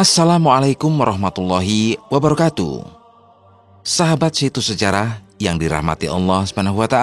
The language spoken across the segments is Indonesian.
Assalamualaikum warahmatullahi wabarakatuh. Sahabat Situs Sejarah yang dirahmati Allah SWT.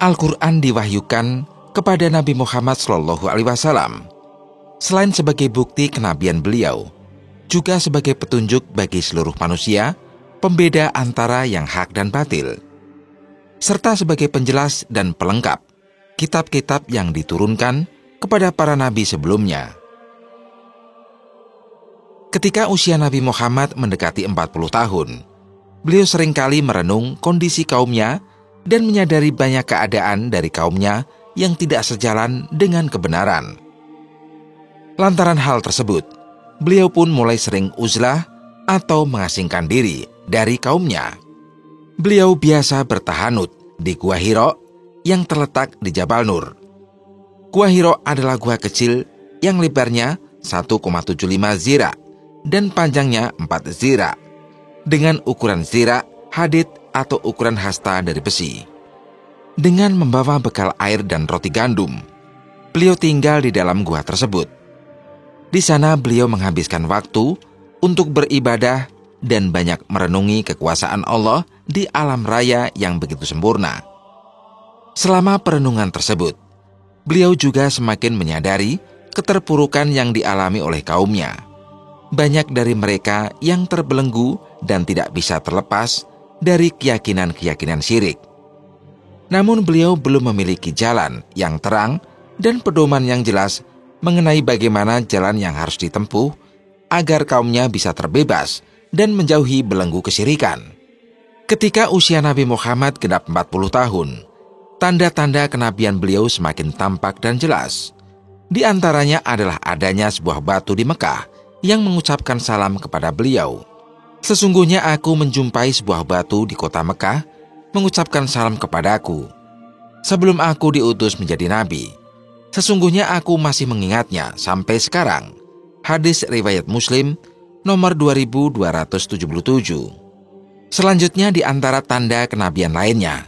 Al-Quran diwahyukan kepada Nabi Muhammad SAW selain sebagai bukti kenabian beliau, juga sebagai petunjuk bagi seluruh manusia, pembeda antara yang hak dan batil, serta sebagai penjelas dan pelengkap kitab-kitab yang diturunkan kepada para nabi sebelumnya. Ketika usia Nabi Muhammad mendekati 40 tahun, beliau seringkali merenung kondisi kaumnya dan menyadari banyak keadaan dari kaumnya yang tidak sejalan dengan kebenaran. Lantaran hal tersebut, beliau pun mulai sering uzlah atau mengasingkan diri dari kaumnya. Beliau biasa bertahanut di Gua Hiro yang terletak di Jabal Nur. Gua Hiro adalah gua kecil yang lebarnya 1,75 zira dan panjangnya 4 zira, dengan ukuran zira, hadid atau ukuran hasta dari besi. Dengan membawa bekal air dan roti gandum, beliau tinggal di dalam gua tersebut. Di sana beliau menghabiskan waktu untuk beribadah dan banyak merenungi kekuasaan Allah di alam raya yang begitu sempurna. Selama perenungan tersebut, beliau juga semakin menyadari keterpurukan yang dialami oleh kaumnya. Banyak dari mereka yang terbelenggu dan tidak bisa terlepas dari keyakinan-keyakinan syirik. Namun beliau belum memiliki jalan yang terang dan pedoman yang jelas mengenai bagaimana jalan yang harus ditempuh agar kaumnya bisa terbebas dan menjauhi belenggu kesyirikan. Ketika usia Nabi Muhammad genap 40 tahun, tanda-tanda kenabian beliau semakin tampak dan jelas. Di antaranya adalah adanya sebuah batu di Mekah yang mengucapkan salam kepada beliau. Sesungguhnya aku menjumpai sebuah batu di kota Mekah mengucapkan salam kepadaku sebelum aku diutus menjadi nabi. Sesungguhnya aku masih mengingatnya sampai sekarang. Hadis riwayat Muslim nomor 2277. Selanjutnya di antara tanda kenabian lainnya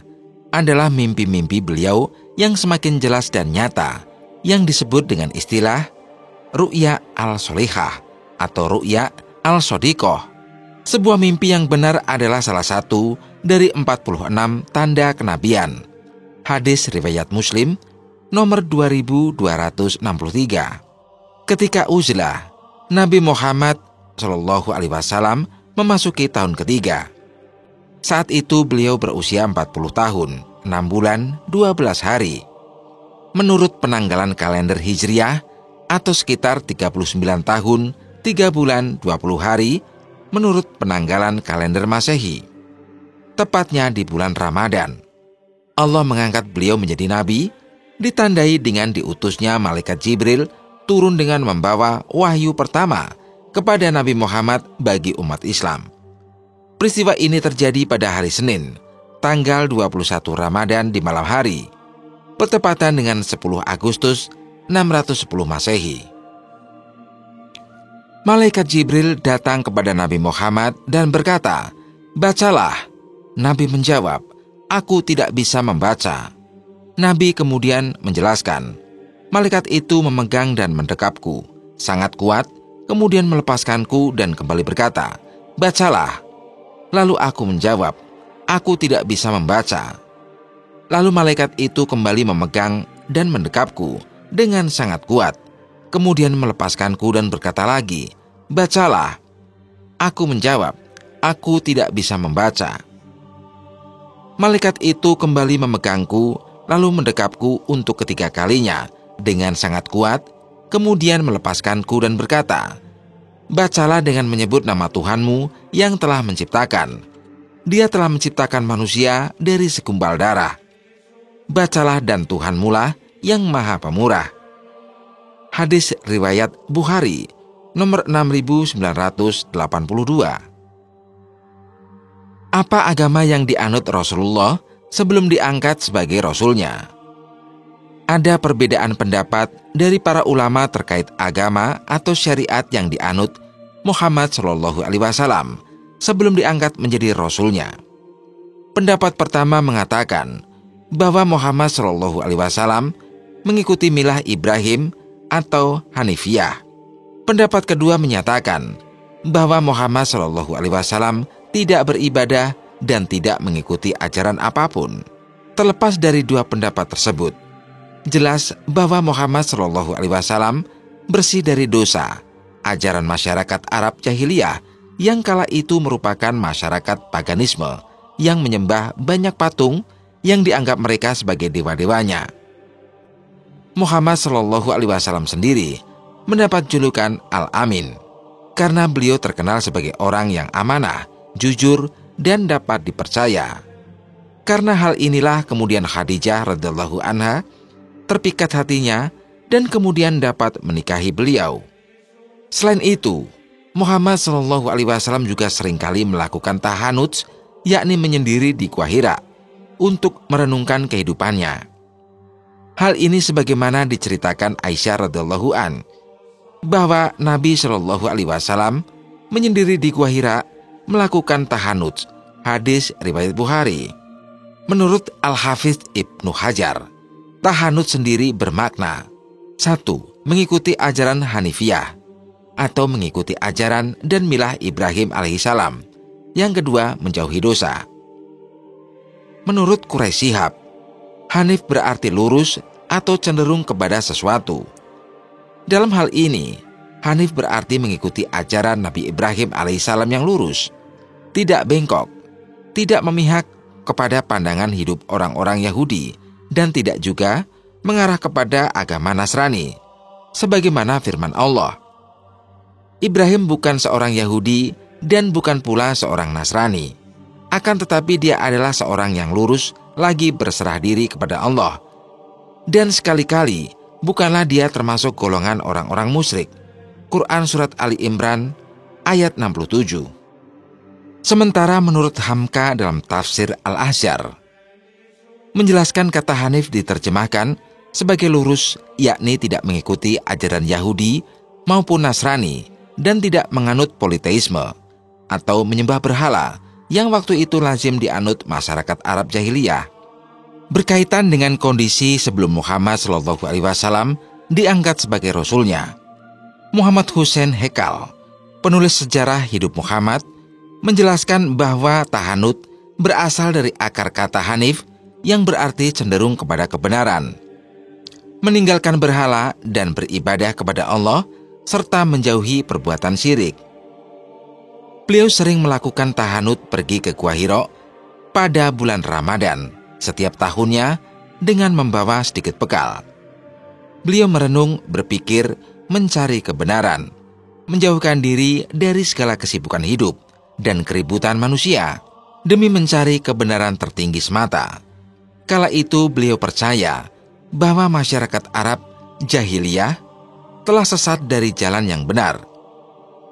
adalah mimpi-mimpi beliau yang semakin jelas dan nyata, yang disebut dengan istilah ru'ya al-solihah atau ru'ya al-sodiqoh. Sebuah mimpi yang benar adalah salah satu dari 46 tanda kenabian. Hadis riwayat Muslim nomor 2263. Ketika uzlah, Nabi Muhammad SAW memasuki tahun ketiga. Saat itu beliau berusia 40 tahun, 6 bulan, 12 hari. Menurut penanggalan kalender Hijriah, atau sekitar 39 tahun, 3 bulan, 20 hari, menurut penanggalan kalender Masehi. Tepatnya di bulan Ramadan, Allah mengangkat beliau menjadi nabi, ditandai dengan diutusnya malaikat Jibril turun dengan membawa wahyu pertama kepada Nabi Muhammad bagi umat Islam. Peristiwa ini terjadi pada hari Senin, tanggal 21 Ramadan di malam hari, bertepatan dengan 10 Agustus 610 Masehi. Malaikat Jibril datang kepada Nabi Muhammad dan berkata, "Bacalah." Nabi menjawab, "Aku tidak bisa membaca." Nabi kemudian menjelaskan, malaikat itu memegang dan mendekapku sangat kuat, kemudian melepaskanku dan kembali berkata, "Bacalah." Lalu aku menjawab, "Aku tidak bisa membaca." Lalu malaikat itu kembali memegang dan mendekapku dengan sangat kuat, kemudian melepaskanku dan berkata lagi, "Bacalah." Aku menjawab, "Aku tidak bisa membaca." Malaikat itu kembali memegangku, lalu mendekapku untuk ketiga kalinya dengan sangat kuat, kemudian melepaskanku dan berkata, "Bacalah dengan menyebut nama Tuhanmu yang telah menciptakan. Dia telah menciptakan manusia dari segumpal darah. Bacalah dan Tuhanmu lah yang Maha Pemurah." Hadis riwayat Bukhari nomor 6982. Apa agama yang dianut Rasulullah sebelum diangkat sebagai Rasulnya? Ada perbedaan pendapat dari para ulama terkait agama atau syariat yang dianut Muhammad SAW sebelum diangkat menjadi Rasulnya. Pendapat pertama mengatakan bahwa Muhammad SAW mengikuti milah Ibrahim atau Hanifiyah. Pendapat kedua menyatakan bahwa Muhammad SAW tidak beribadah dan tidak mengikuti ajaran apapun. Terlepas dari dua pendapat tersebut, jelas bahwa Muhammad SAW bersih dari dosa ajaran masyarakat Arab jahiliyah yang kala itu merupakan masyarakat paganisme yang menyembah banyak patung yang dianggap mereka sebagai dewa-dewanya. Muhammad SAW sendiri mendapat julukan Al-Amin karena beliau terkenal sebagai orang yang amanah, jujur, dan dapat dipercaya. Karena hal inilah kemudian Khadijah radhiyallahu anha terpikat hatinya dan kemudian dapat menikahi beliau. Selain itu, Muhammad SAW juga seringkali melakukan tahanuts, yakni menyendiri di Gua Hira untuk merenungkan kehidupannya. Hal ini sebagaimana diceritakan Aisyah radhiyallahu an bahwa Nabi SAW menyendiri di Gua Hira melakukan tahanuts, hadis riwayat Bukhari. Menurut Al-Hafidz Ibnu Hajar, tahanut sendiri bermakna 1. Mengikuti ajaran Hanifiyah atau mengikuti ajaran dan milah Ibrahim alaihissalam. Yang kedua, menjauhi dosa. Menurut Quraisy Shihab, Hanif berarti lurus atau cenderung kepada sesuatu. Dalam hal ini, Hanif berarti mengikuti ajaran Nabi Ibrahim alaihissalam yang lurus, tidak bengkok, tidak memihak kepada pandangan hidup orang-orang Yahudi, dan tidak juga mengarah kepada agama Nasrani, sebagaimana firman Allah. Ibrahim bukan seorang Yahudi dan bukan pula seorang Nasrani. Akan tetapi dia adalah seorang yang lurus lagi berserah diri kepada Allah. Dan sekali-kali bukanlah dia termasuk golongan orang-orang musyrik. Quran Surat Ali Imran ayat 67. Sementara menurut Hamka dalam tafsir Al-Ahzar, menjelaskan kata Hanif diterjemahkan sebagai lurus, yakni tidak mengikuti ajaran Yahudi maupun Nasrani, dan tidak menganut politeisme atau menyembah berhala yang waktu itu lazim dianut masyarakat Arab jahiliyah. Berkaitan dengan kondisi sebelum Muhammad SAW diangkat sebagai rasulnya, Muhammad Hussein Hekal, penulis sejarah hidup Muhammad, menjelaskan bahwa tahanut berasal dari akar kata Hanif yang berarti cenderung kepada kebenaran, meninggalkan berhala dan beribadah kepada Allah, serta menjauhi perbuatan syirik. Beliau sering melakukan tahanut pergi ke Gua Hira pada bulan Ramadan setiap tahunnya dengan membawa sedikit bekal. Beliau merenung, berpikir, mencari kebenaran, menjauhkan diri dari segala kesibukan hidup dan keributan manusia demi mencari kebenaran tertinggi semata. Kala itu beliau percaya bahwa masyarakat Arab jahiliyah telah sesat dari jalan yang benar.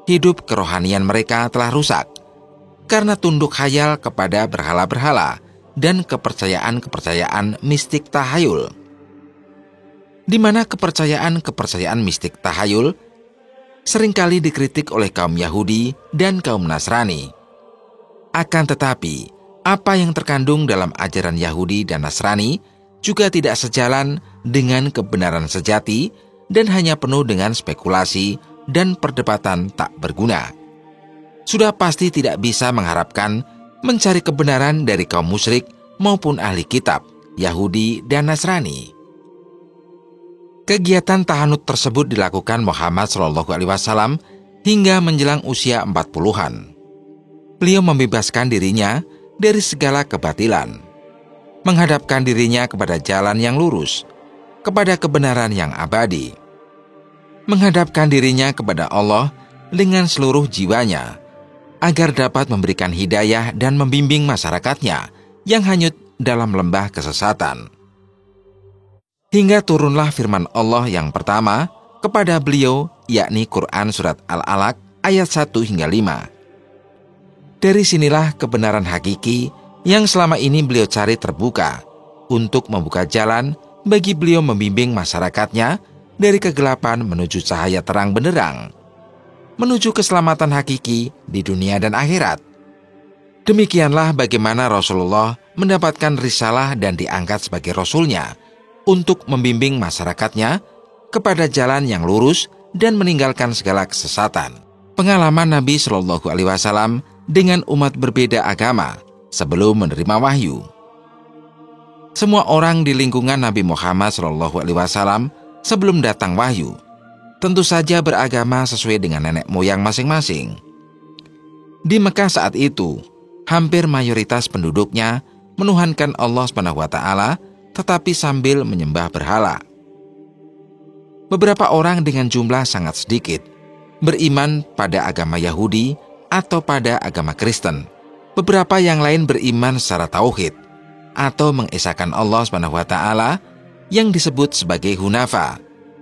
Hidup kerohanian mereka telah rusak karena tunduk khayal kepada berhala-berhala dan kepercayaan-kepercayaan mistik tahayul, di mana kepercayaan-kepercayaan mistik tahayul seringkali dikritik oleh kaum Yahudi dan kaum Nasrani. Akan tetapi, apa yang terkandung dalam ajaran Yahudi dan Nasrani juga tidak sejalan dengan kebenaran sejati dan hanya penuh dengan spekulasi dan perdebatan tak berguna. Sudah pasti tidak bisa mengharapkan mencari kebenaran dari kaum musyrik maupun ahli kitab, Yahudi dan Nasrani. Kegiatan tahanut tersebut dilakukan Muhammad SAW hingga menjelang usia 40-an. Beliau membebaskan dirinya dari segala kebatilan, menghadapkan dirinya kepada jalan yang lurus, kepada kebenaran yang abadi, menghadapkan dirinya kepada Allah dengan seluruh jiwanya, agar dapat memberikan hidayah dan membimbing masyarakatnya yang hanyut dalam lembah kesesatan. Hingga turunlah firman Allah yang pertama kepada beliau, yakni Quran Surat Al-Alaq ayat 1 hingga 5. Dari sinilah kebenaran hakiki yang selama ini beliau cari terbuka untuk membuka jalan bagi beliau membimbing masyarakatnya dari kegelapan menuju cahaya terang benderang, menuju keselamatan hakiki di dunia dan akhirat. Demikianlah bagaimana Rasulullah mendapatkan risalah dan diangkat sebagai Rasulnya untuk membimbing masyarakatnya kepada jalan yang lurus dan meninggalkan segala kesesatan. Pengalaman Nabi Shallallahu Alaihi Wasallam dengan umat berbeda agama sebelum menerima wahyu. Semua orang di lingkungan Nabi Muhammad Shallallahu Alaihi Wasallam sebelum datang wahyu tentu saja beragama sesuai dengan nenek moyang masing-masing. Di Mekah saat itu, hampir mayoritas penduduknya menuhankan Allah SWT, tetapi sambil menyembah berhala. Beberapa orang dengan jumlah sangat sedikit beriman pada agama Yahudi atau pada agama Kristen. Beberapa yang lain beriman secara tauhid atau mengesahkan Allah SWT yang disebut sebagai hunafa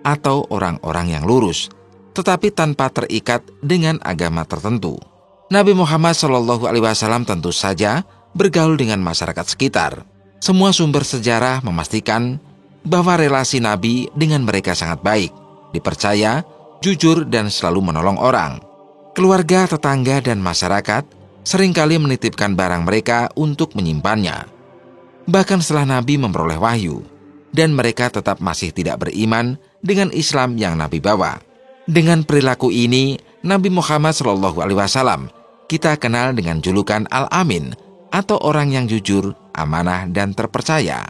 atau orang-orang yang lurus, tetapi tanpa terikat dengan agama tertentu. Nabi Muhammad SAW tentu saja bergaul dengan masyarakat sekitar. Semua sumber sejarah memastikan bahwa relasi Nabi dengan mereka sangat baik, dipercaya, jujur, dan selalu menolong orang. Keluarga, tetangga, dan masyarakat seringkali menitipkan barang mereka untuk menyimpannya. Bahkan setelah Nabi memperoleh wahyu, dan mereka tetap masih tidak beriman dengan Islam yang Nabi bawa. Dengan perilaku ini, Nabi Muhammad SAW kita kenal dengan julukan Al-Amin atau orang yang jujur, amanah, dan terpercaya.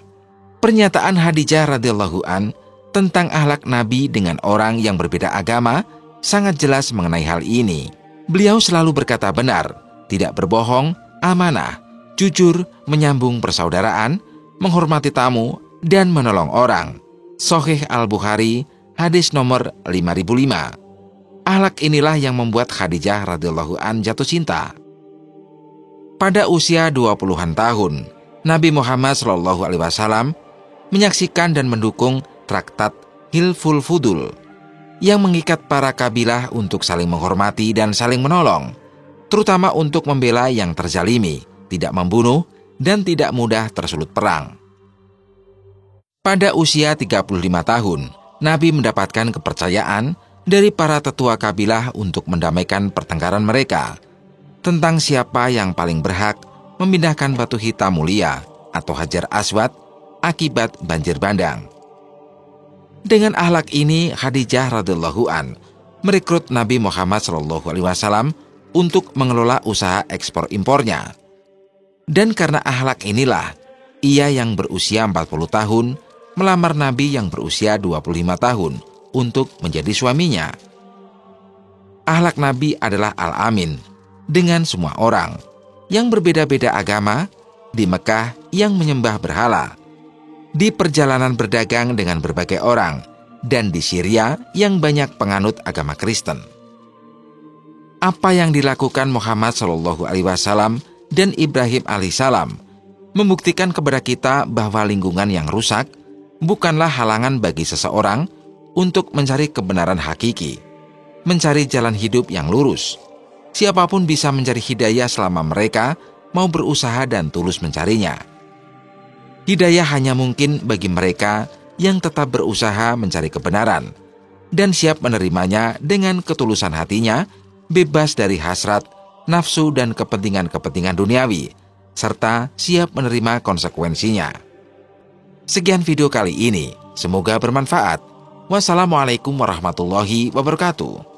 Pernyataan Khadijah radhiyallahu an tentang akhlak Nabi dengan orang yang berbeda agama sangat jelas mengenai hal ini. Beliau selalu berkata benar, tidak berbohong, amanah, jujur, menyambung persaudaraan, menghormati tamu, dan menolong orang. Sahih Al-Bukhari, hadis nomor 5005. Akhlak inilah yang membuat Khadijah radhiyallahu an jatuh cinta. Pada usia 20-an tahun, Nabi Muhammad SAW menyaksikan dan mendukung Traktat Hilful Fudul yang mengikat para kabilah untuk saling menghormati dan saling menolong, terutama untuk membela yang terzalimi, tidak membunuh, dan tidak mudah tersulut perang. Pada usia 35 tahun, Nabi mendapatkan kepercayaan dari para tetua kabilah untuk mendamaikan pertengkaran mereka tentang siapa yang paling berhak memindahkan batu hitam mulia atau Hajar Aswad akibat banjir bandang. Dengan akhlak ini, Khadijah radhiyallahu an merekrut Nabi Muhammad SAW untuk mengelola usaha ekspor impornya. Dan karena akhlak inilah, ia yang berusia 40 tahun melamar Nabi yang berusia 25 tahun untuk menjadi suaminya. Akhlak Nabi adalah Al-Amin dengan semua orang yang berbeda-beda agama, di Mekah yang menyembah berhala, di perjalanan berdagang dengan berbagai orang, dan di Syria yang banyak penganut agama Kristen. Apa yang dilakukan Muhammad SAW dan Ibrahim alaihissalam membuktikan kepada kita bahwa lingkungan yang rusak bukanlah halangan bagi seseorang untuk mencari kebenaran hakiki, mencari jalan hidup yang lurus. Siapapun bisa mencari hidayah selama mereka mau berusaha dan tulus mencarinya. Hidayah hanya mungkin bagi mereka yang tetap berusaha mencari kebenaran dan siap menerimanya dengan ketulusan hatinya, bebas dari hasrat, nafsu, dan kepentingan-kepentingan duniawi, serta siap menerima konsekuensinya. Sekian video kali ini, semoga bermanfaat. Wassalamualaikum warahmatullahi wabarakatuh.